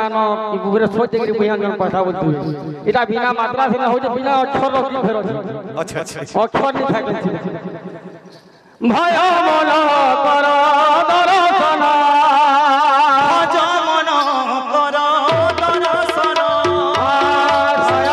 কারণ উপরে সত্যি করে বুঝান কথা বলতে এটা বিনা মাত্রা ছিল হচ্ছে বিনা অক্ষর কি ফেরত আচ্ছা আচ্ছা অক্ষর নি থাকে ভয় মন কর দর্শন ভজ মন কর দর্শন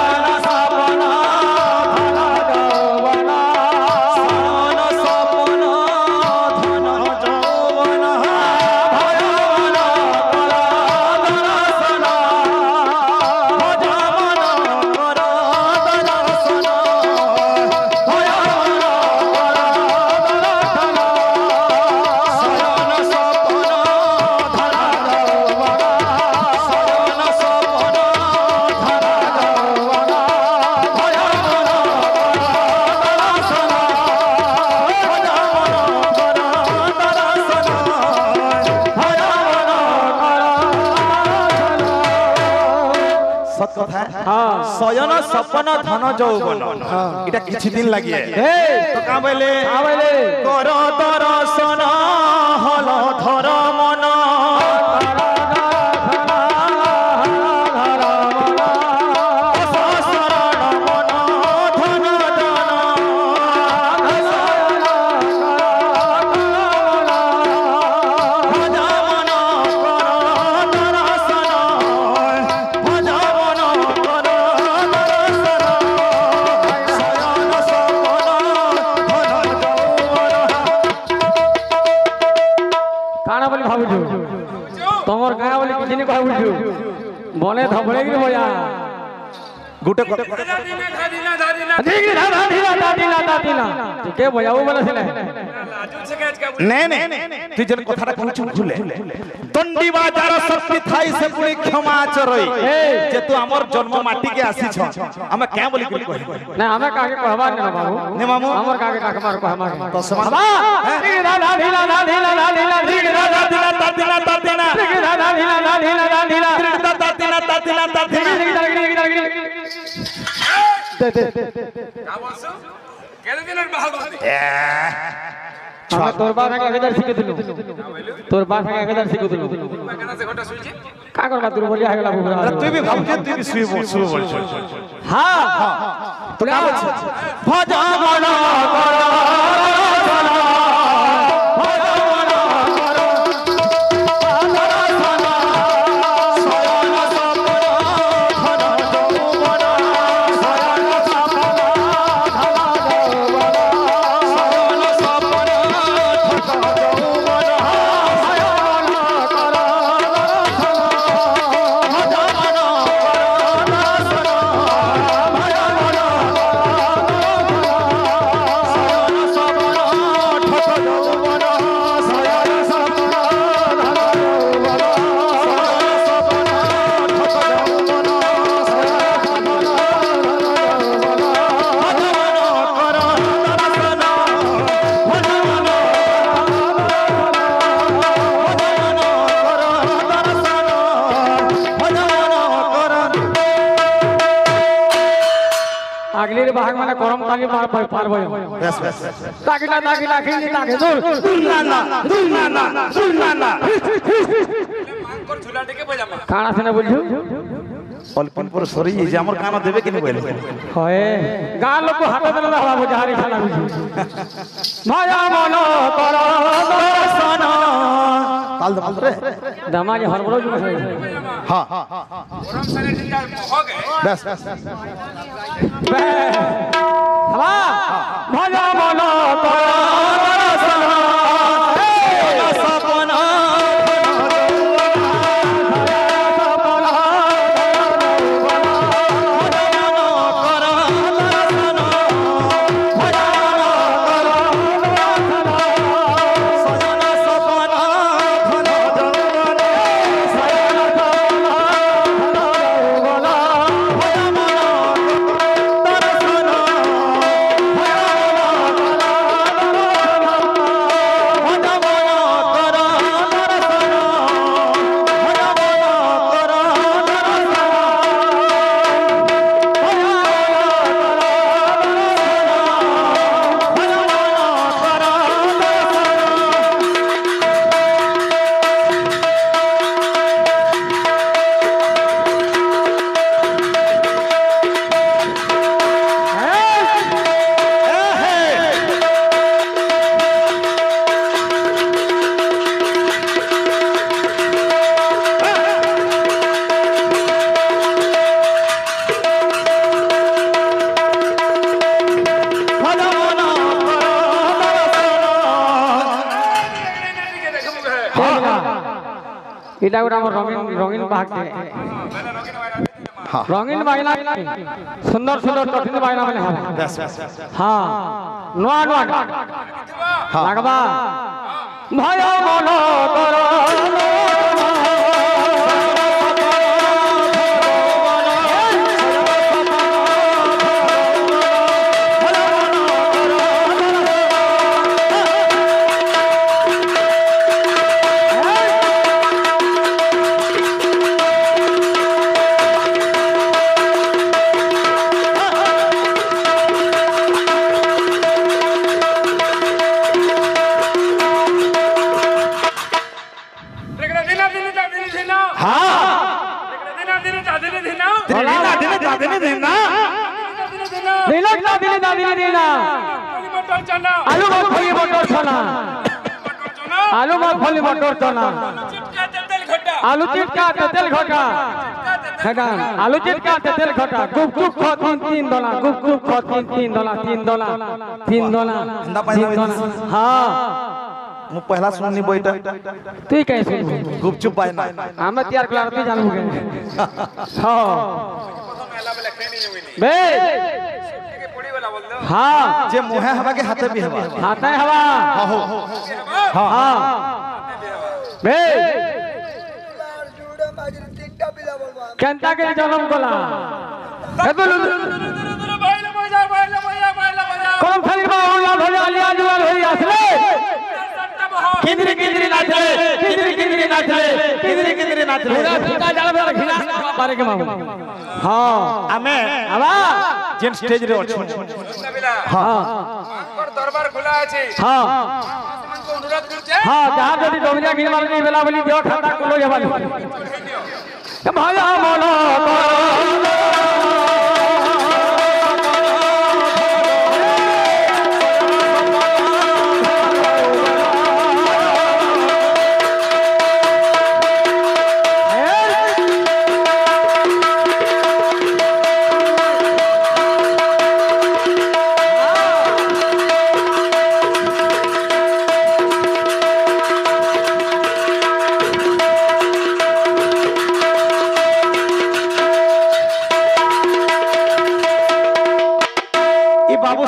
শয়ন স্বপ্ন ধন যৌবন সত কথা শয়ন স্বপ্ন ধন যৌবন এটা কিছু দিন লাগিয়ে তো কা বলে কর দর্শন হল ধর মন তোমার গাঁ বলে কিছু নি কহ বুঝু বনে ধবড়ে গিয়ে বয়া গোটে কে বয়াও বলেছিলে নে নে তুই যেন কথাটা কইছু ভুলে তন্ডি বাজার শক্তি থাই সে পুনি ক্ষমা চরই যেতু আমার জন্ম মাটি কে আসিছ আমি কে বলি কই না আমি কাকে কহবা না বাবু নে মামু আমার কাকে কাকে মার কহবা তো সমান ঢিলা ঢিলা ঢিলা ঢিলা ঢিলা তাতিনা তাতিনা তাতিনা ঢিলা ঢিলা ঢিলা ঢিলা তাতিনা তাতিনা তাতিনা আমি তোর বাপ আগে একাদার শিখে দিলু তোর বাপ আগে একাদার শিখে দিলু কা করবা তোর বলি আগে লাগু তুই বি ভাবছে তুই বি শুয়ে বল হ্যাঁ তো কা বলছ ভজ মন কর আগলির ভাগ মানে গরম পানি পারবো বেশ বেশ তাকিলা তাকিলা খিনি তাকে দূর না না না না না না কানা শুনে বলছু অল্পন পর সরি যে আমার কানা দেবে কিনে বলে হয় গা লোক হাতে দেলে হওয়া বুঝা হারি খেলা বুঝু মায়া মন কর দর্শন তাল রে দামাজি হরবড় জুন হ্যাঁ গরম সানে দিন মহগে বেশ হবা মায়া মন কর দর্শন সপন এটা গোটা আমার রঙিন রঙিন বাঘ রঙিন বাগনা সুন্দর সুন্দর কঠিন বাগনা মানে হবে হ্যাঁ নোয়া নোয়া লাগবা ভয় মন কর आलू मूंगफली मटर चना आलू मूंगफली मटर चना आलू चिटका तेल घटा आलू चिटका तेल घटा गुप गुप खो तीन दोना गुप गुप खो तीन दोना हाँ मु पहला सुननी बैठा तू कैसे गुपचुप पाए ना हमें तैयार करा तू जानू के हां बे हां जे मुहे हवा के हाथे भी हवा हाथे हवा हो हां बे केंता के जन्म कोला ए बोल कौन खाली बाहुला भजा लिया जुआल होई आसले किंदरी किंदरी नाचले पूरा टीका जाल में खिला मारे के मामू हां आमे आवा जेन स्टेज रे अछु हां और दरबार खुला আছে हां मन को अनुरोध करछे हां जहां जदी डोमिया गिन मारनी बेला बोली देव ठाटा कोलो जवानी भया मोला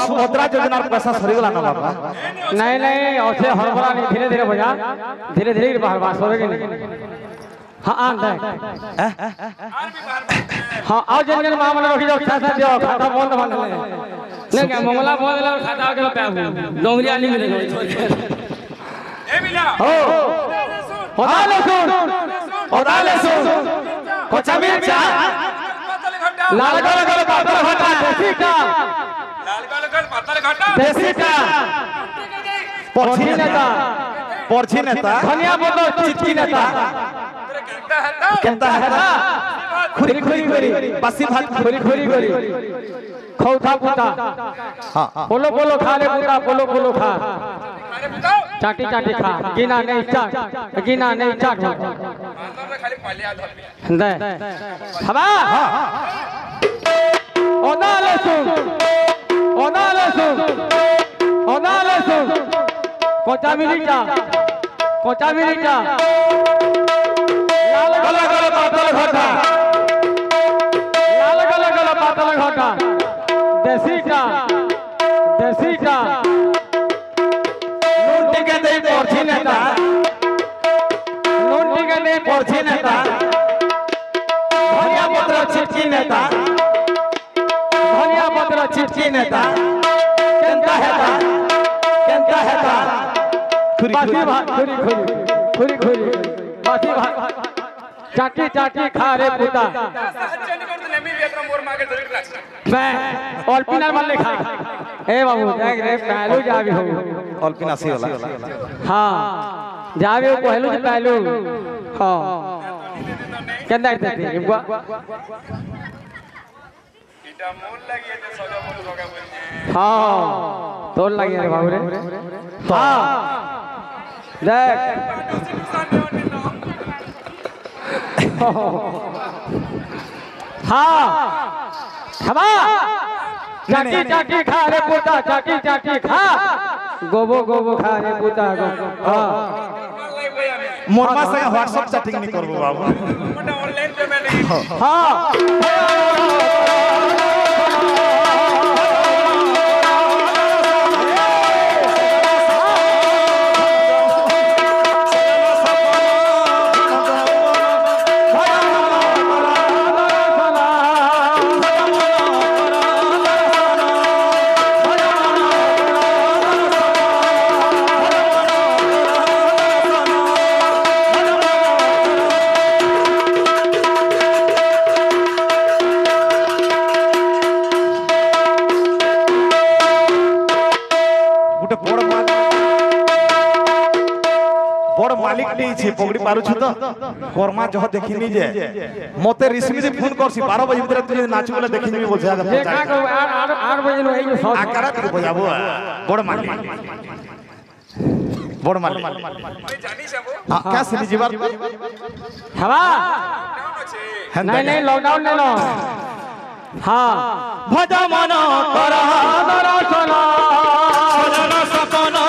सुभद्रा योजना पैसा सरी गला ना बाबा नहीं नहीं ऐसे हड़बड़ा नहीं धीरे धीरे बजा धीरे धीरे बाहर बात होगे नहीं हां आन दे हां आओ जन मामला रखी जाओ खाता दियो खाता बंद बंद ले क्या मंगला बंद ले खाता के पे डोंगरिया नहीं मिलेगा ए बिना हो होदाले सुन कोचा मिर्चा लाल गल पातल घटा देसी का लाल गल पातल घाटा देसी का पर्ची नेता धनिया बोलो चिटकी नेता केंता है खुरी खुरी करी बासी भात खुरी खुरी करी खौथा पुता हां बोलो बोलो खा ले पुता बोलो बोलो खा अरे बताओ चाटी चाटी खा गिना नहीं चाट अंदर में खाली पालिया धर दे हवा ओना लसुन कोचा मिलीटा लाल गल पातल घटा देसी का नून टिके दे पर्ची नेता धनिया पत्र चिटकी नेता केंता हेता बासी भात खुरी बासी भात चाटी खा रे पुता अच्छा निकल तो नेमी वेतरा मोर मागे जरूर लाग मैं ऑलपिनल मन लिखा ए बाबू देख रे पहलू जाबी हो अल्पिनासी वाला हां जाबी हो पहलू से पहलू हां केंदा इते इबा इटा मोल लगी है सजा मोल लगा बोल हां तोल लगी रे बाबू रे हां देख हाँ हवा चाटी खा रे पुता चाटी खा गोबो खा रे पुता हाँ मोर मा संगे व्हाट्सएप चैटिंग नहीं करबो बाबू मोटा ऑनलाइन पेमेंट हाँ बड़ मालिक नहीं छे पगड़ी पारु छु तो कर्मा जह देखिनी जे मते रिश्मी दे फोन करसी 12 बजे भीतर तू नाचू वाला देखिनी बोल जागा ये का को 8 बजे नो ये सब आकरा के बजाबो बड़ मालिक बड़ मालिक भाई जानी सब हां क्या सुनी जी बात हवा नहीं नहीं लॉकडाउन ले लो हाँ भजा मन करा दर्शन सजन सपना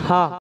हाँ